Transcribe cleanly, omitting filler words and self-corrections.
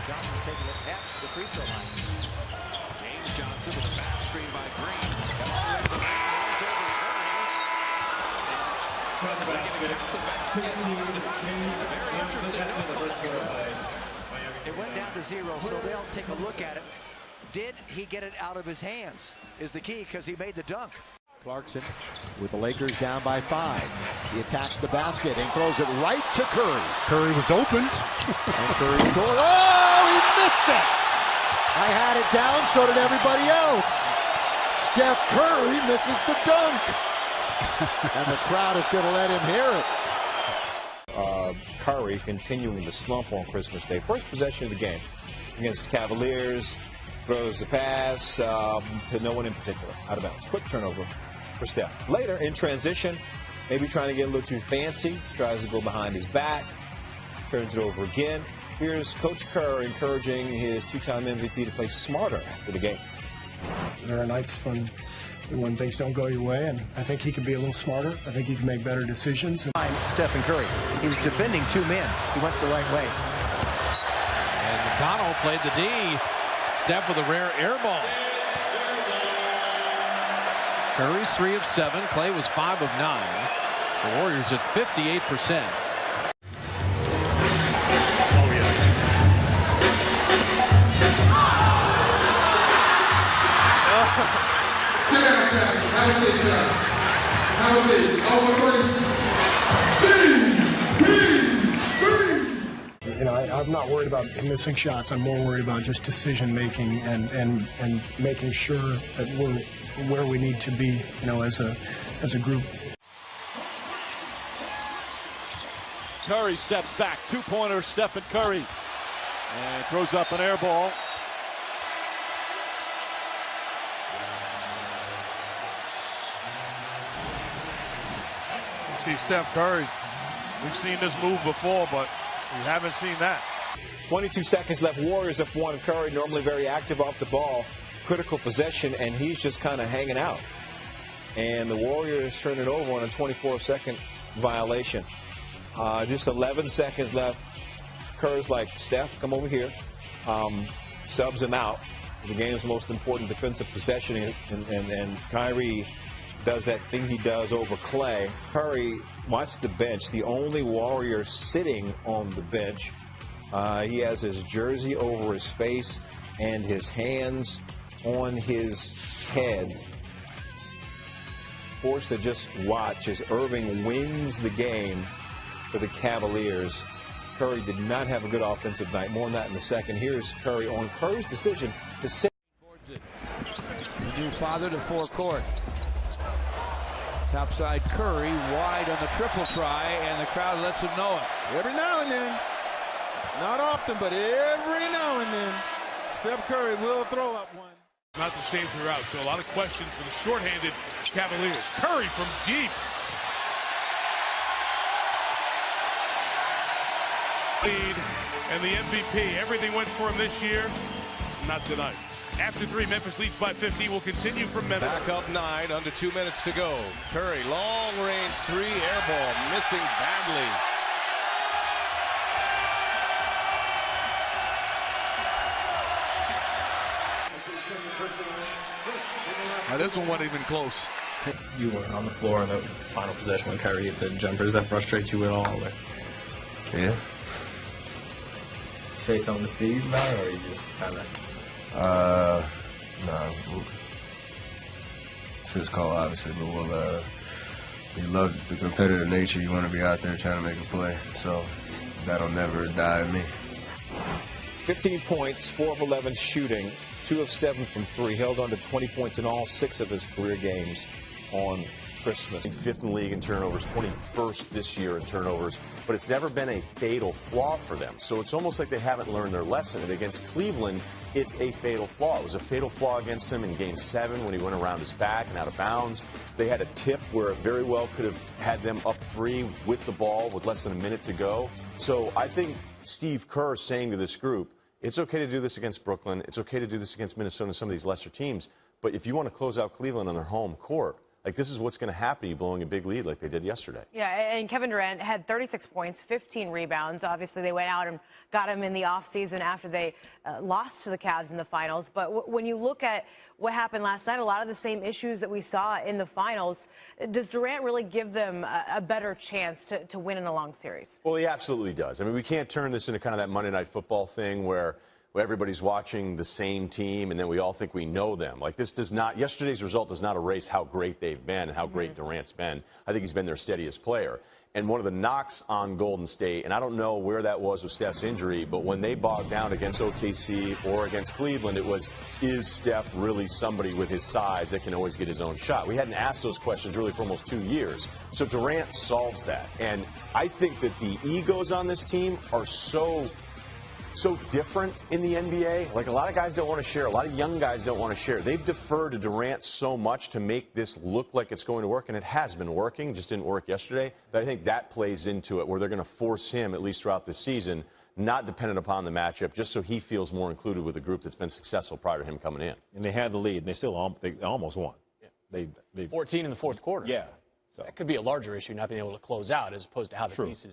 Johnson's taking it at the free throw line. James Johnson with a back screen by Green. Got all the way to the line. Rolls over It went down to 0, so they'll take a look at it. Did he get it out of his hands is the key, because he made the dunk. Clarkson with the Lakers down by 5. He attacks the basket and throws it right to Curry. Curry was open. And Curry scored. Oh, he missed it! I had it down, so did everybody else. Steph Curry misses the dunk. And the crowd is going to let him hear it. Curry continuing the slump on Christmas Day. First possession of the game against the Cavaliers. Throws the pass to no one in particular. Out of bounds. Quick turnover for Steph. Later, in transition, maybe trying to get a little too fancy. Tries to go behind his back. Turns it over again. Here's Coach Kerr encouraging his two-time MVP to play smarter after the game. There are nights when things don't go your way, and I think he can be a little smarter. I think he can make better decisions. Stephen Curry. He was defending 2 men. He went the right way. And McConnell played the D. Steph with a rare air ball. Curry's 3 of 7. Clay was 5 of 9. The Warriors at 58%. You know, I'm not worried about missing shots. I'm more worried about just decision making and making sure that we're where we need to be, you know, as a group. Curry steps back, 2-pointer, Stephen Curry, and throws up an air ball. See Steph Curry. We've seen this move before, but we haven't seen that. 22 seconds left. Warriors up 1. Curry normally very active off the ball. Critical possession, and he's just kind of hanging out. And the Warriors turn it over on a 24-second violation. Just 11 seconds left. Curry's like, Steph, come over here. Subs him out. The game's most important defensive possession, and Kyrie does that thing he does over Clay. Curry, watch the bench. The only Warrior sitting on the bench. He has his jersey over his face and his hands on his head. Forced to just watch as Irving wins the game for the Cavaliers. Curry did not have a good offensive night. More on that in a second. Here's Curry on Curry's decision to sit. The new father to forecourt. Topside Curry, wide on the triple try, and the crowd lets him know it. Every now and then, not often, but every now and then, Steph Curry will throw up one. Not the same throughout, so a lot of questions for the shorthanded Cavaliers. Curry from deep. Lead and the MVP. Everything went for him this year. Not tonight. After 3, Memphis leads by 50. Will continue from Memphis. Back up 9, under 2 minutes to go. Curry, long range 3, air ball, missing badly. Now, this one wasn't even close. You were on the floor in the final possession when Kyrie hit the jumper. Does that frustrate you at all? Like, Yeah. say something to Steve about it, or you just kind of... No. It's his call, obviously, but you love the competitive nature. You want to be out there trying to make a play. So that'll never die in me. 15 points, 4 of 11 shooting, 2 of 7 from 3. Held on to 20 points in all 6 of his career games on Christmas. 5th in the league in turnovers, 21st this year in turnovers, but it's never been a fatal flaw for them. So it's almost like they haven't learned their lesson. And against Cleveland, it's a fatal flaw. It was a fatal flaw against him in Game 7 when he went around his back and out of bounds. They had a tip where it very well could have had them up 3 with the ball with less than a minute to go. So I think Steve Kerr saying to this group, it's okay to do this against Brooklyn. It's okay to do this against Minnesota and some of these lesser teams. But if you want to close out Cleveland on their home court, like, this is what's going to happen to you blowing a big lead like they did yesterday. Yeah, and Kevin Durant had 36 points, 15 rebounds. Obviously, they went out and got him in the offseason after they lost to the Cavs in the finals. But when you look at what happened last night, a lot of the same issues that we saw in the finals, does Durant really give them a better chance to win in a long series? Well, he absolutely does. I mean, we can't turn this into kind of that Monday Night Football thing where everybody's watching the same team and then we all think we know them. Like, this does not, yesterday's result does not erase how great they've been and how great Durant's been. I think he's been their steadiest player. And one of the knocks on Golden State, and I don't know where that was with Steph's injury, but when they bogged down against OKC or against Cleveland, it was, is Steph really somebody with his size that can always get his own shot? We hadn't asked those questions really for almost 2 years. So Durant solves that. And I think that the egos on this team are so different in the NBA. Like, a lot of guys don't want to share. A lot of young guys don't want to share. They've deferred to Durant so much to make this look like it's going to work, and it has been working. Just didn't work yesterday. But I think that plays into it, where they're going to force him, at least throughout the season, not dependent upon the matchup, just so he feels more included with a group that's been successful prior to him coming in. And they had the lead, and they still they almost won. Yeah. They 14 in the fourth quarter. Yeah. So that could be a larger issue, not being able to close out, as opposed to how the pieces